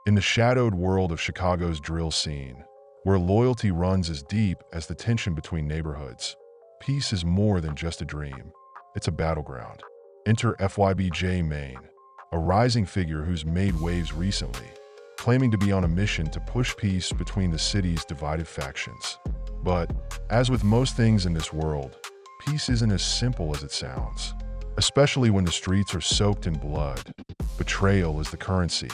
In the shadowed world of Chicago's drill scene, where loyalty runs as deep as the tension between neighborhoods, peace is more than just a dream. It's a battleground. Enter FYB J Main, a rising figure who's made waves recently, claiming to be on a mission to push peace between the city's divided factions. But, as with most things in this world, peace isn't as simple as it sounds, especially when the streets are soaked in blood. Betrayal is the currency,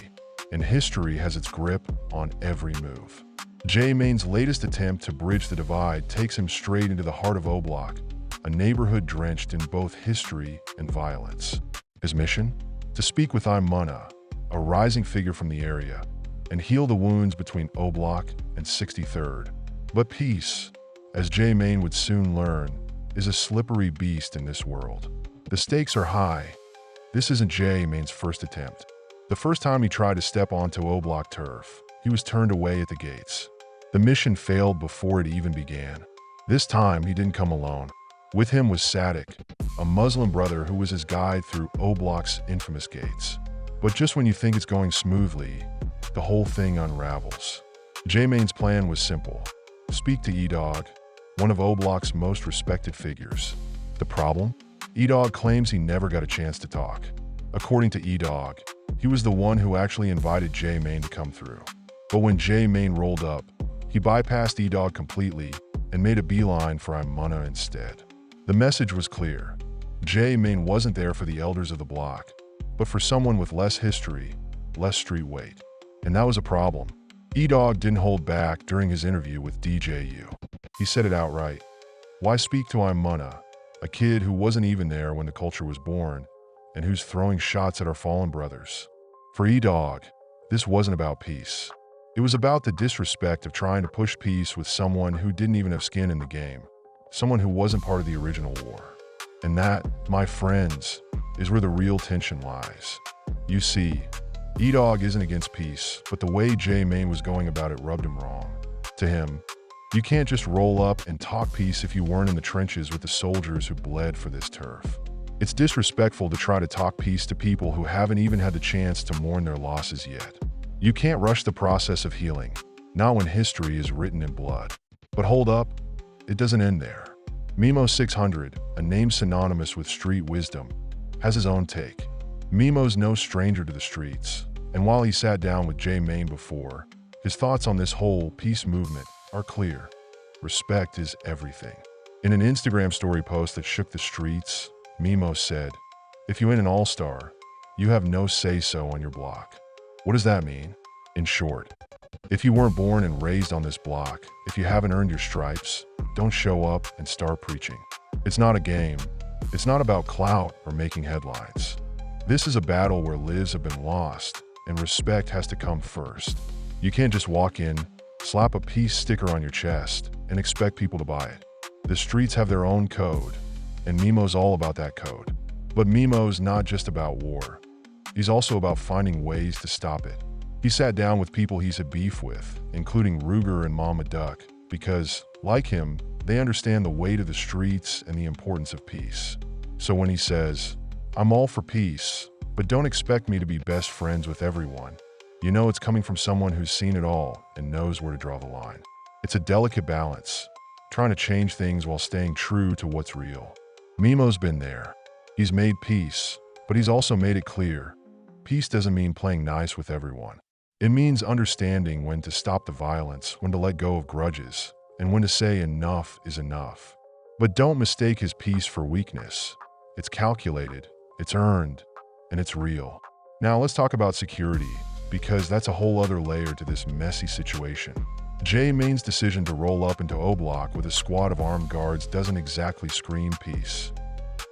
and history has its grip on every move. J Main's latest attempt to bridge the divide takes him straight into the heart of O-Block, a neighborhood drenched in both history and violence. His mission? To speak with Imuna, a rising figure from the area, and heal the wounds between O-Block and 63rd. But peace, as J Main would soon learn, is a slippery beast in this world. The stakes are high. This isn't J Main's first attempt. The first time he tried to step onto O-Block turf, he was turned away at the gates. The mission failed before it even began. This time, he didn't come alone. With him was Sadiq, a Muslim brother who was his guide through O-Block's infamous gates. But just when you think it's going smoothly, the whole thing unravels. J Main's plan was simple: speak to E-Dogg, one of O-Block's most respected figures. The problem? E-Dogg claims he never got a chance to talk. According to E-Dogg, he was the one who actually invited J Main to come through. But when J Main rolled up, he bypassed E-Dogg completely and made a beeline for Imuna instead. The message was clear. J Main wasn't there for the elders of the block, but for someone with less history, less street weight. And that was a problem. E-Dogg didn't hold back during his interview with DJU. He said it outright. Why speak to Imuna, a kid who wasn't even there when the culture was born, and who's throwing shots at our fallen brothers? For E-Dogg, this wasn't about peace. It was about the disrespect of trying to push peace with someone who didn't even have skin in the game, someone who wasn't part of the original war. And that, my friends, is where the real tension lies. You see, E-Dogg isn't against peace, but the way J Main was going about it rubbed him wrong. To him, you can't just roll up and talk peace if you weren't in the trenches with the soldiers who bled for this turf. It's disrespectful to try to talk peace to people who haven't even had the chance to mourn their losses yet. You can't rush the process of healing, not when history is written in blood. But hold up, it doesn't end there. Memo 600, a name synonymous with street wisdom, has his own take. Memo's no stranger to the streets, and while he sat down with J Main before, his thoughts on this whole peace movement are clear. Respect is everything. In an Instagram story post that shook the streets, Memo said, "If you ain't an all-star, you have no say-so on your block." What does that mean? In short, if you weren't born and raised on this block, if you haven't earned your stripes, don't show up and start preaching. It's not a game. It's not about clout or making headlines. This is a battle where lives have been lost, and respect has to come first. You can't just walk in, slap a peace sticker on your chest, and expect people to buy it. The streets have their own code, and Memo's all about that code. But Memo's not just about war. He's also about finding ways to stop it. He sat down with people he's had beef with, including Ruger and Mama Duck, because, like him, they understand the weight of the streets and the importance of peace. So when he says, "I'm all for peace, but don't expect me to be best friends with everyone," you know it's coming from someone who's seen it all and knows where to draw the line. It's a delicate balance, trying to change things while staying true to what's real. Memo's been there. He's made peace, but he's also made it clear. Peace doesn't mean playing nice with everyone. It means understanding when to stop the violence, when to let go of grudges, and when to say enough is enough. But don't mistake his peace for weakness. It's calculated, it's earned, and it's real. Now let's talk about security, because that's a whole other layer to this messy situation. J Main's decision to roll up into O-Block with a squad of armed guards doesn't exactly scream peace.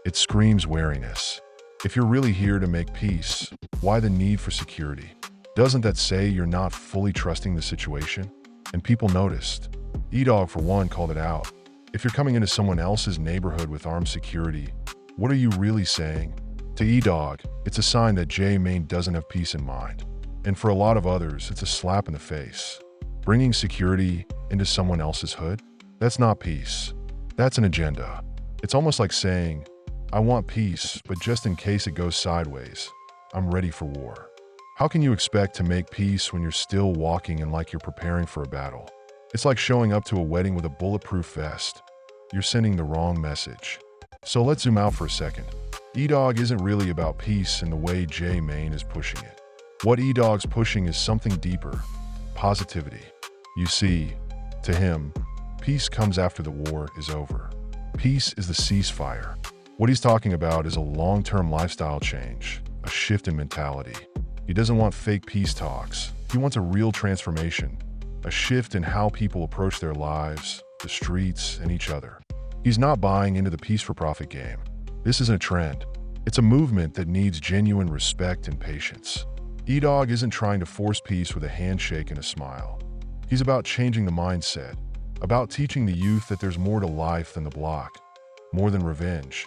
It screams wariness. If you're really here to make peace, why the need for security? Doesn't that say you're not fully trusting the situation? And people noticed. E-Dogg, for one, called it out. If you're coming into someone else's neighborhood with armed security, what are you really saying? To E-Dogg, it's a sign that J Main doesn't have peace in mind. And for a lot of others, it's a slap in the face. Bringing security into someone else's hood? That's not peace. That's an agenda. It's almost like saying, "I want peace, but just in case it goes sideways, I'm ready for war." How can you expect to make peace when you're still walking and like you're preparing for a battle? It's like showing up to a wedding with a bulletproof vest. You're sending the wrong message. So let's zoom out for a second. E-Dogg isn't really about peace in the way J-Main is pushing it. What E-Dogg's pushing is something deeper: positivity. You see, to him, peace comes after the war is over. Peace is the ceasefire. What he's talking about is a long-term lifestyle change, a shift in mentality. He doesn't want fake peace talks. He wants a real transformation, a shift in how people approach their lives, the streets, and each other. He's not buying into the peace for profit game. This isn't a trend. It's a movement that needs genuine respect and patience. E-Dogg isn't trying to force peace with a handshake and a smile. He's about changing the mindset, about teaching the youth that there's more to life than the block, more than revenge,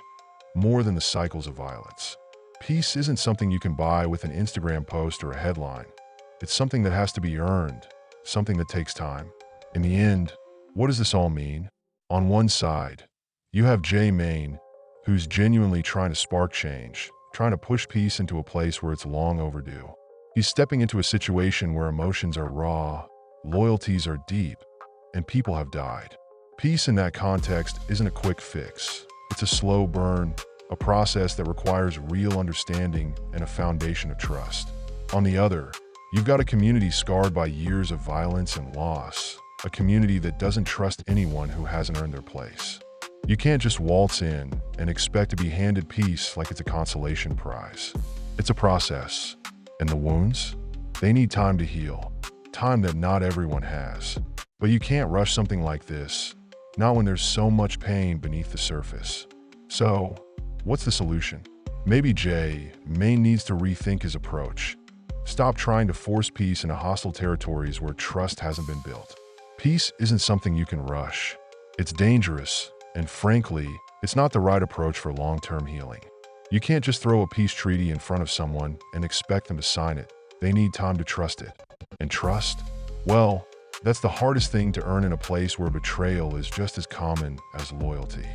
more than the cycles of violence. Peace isn't something you can buy with an Instagram post or a headline. It's something that has to be earned, something that takes time. In the end, what does this all mean? On one side, you have J-Main, who's genuinely trying to spark change, trying to push peace into a place where it's long overdue. He's stepping into a situation where emotions are raw, loyalties are deep, and people have died. Peace in that context isn't a quick fix. It's a slow burn, a process that requires real understanding and a foundation of trust. On the other, you've got a community scarred by years of violence and loss, a community that doesn't trust anyone who hasn't earned their place. You can't just waltz in and expect to be handed peace like it's a consolation prize. It's a process, and the wounds, they need time to heal, time that not everyone has. But you can't rush something like this, not when there's so much pain beneath the surface. So, what's the solution? Maybe J-Main needs to rethink his approach. Stop trying to force peace into hostile territories where trust hasn't been built. Peace isn't something you can rush. It's dangerous, and frankly, it's not the right approach for long-term healing. You can't just throw a peace treaty in front of someone and expect them to sign it. They need time to trust it. And trust? Well, that's the hardest thing to earn in a place where betrayal is just as common as loyalty.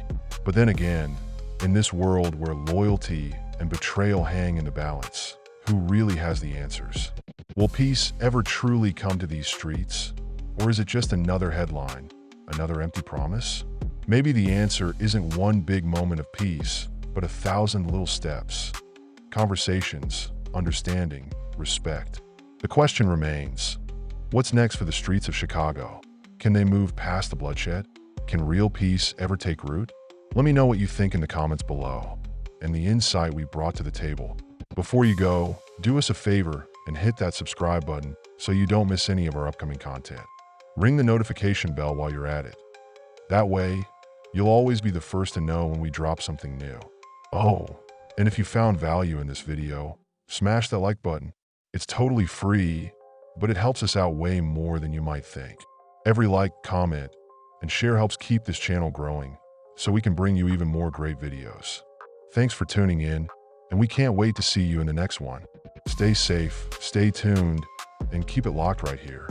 But then again, in this world where loyalty and betrayal hang in the balance, who really has the answers? Will peace ever truly come to these streets? Or is it just another headline, another empty promise? Maybe the answer isn't one big moment of peace, but 1,000 little steps. Conversations, understanding, respect. The question remains, what's next for the streets of Chicago? Can they move past the bloodshed? Can real peace ever take root? Let me know what you think in the comments below, and the insight we brought to the table. Before you go, do us a favor and hit that subscribe button so you don't miss any of our upcoming content. Ring the notification bell while you're at it. That way, you'll always be the first to know when we drop something new. Oh, and if you found value in this video, smash that like button. It's totally free, but it helps us out way more than you might think. Every like, comment, and share helps keep this channel growing, so we can bring you even more great videos. Thanks for tuning in, and we can't wait to see you in the next one. Stay safe, stay tuned, and keep it locked right here.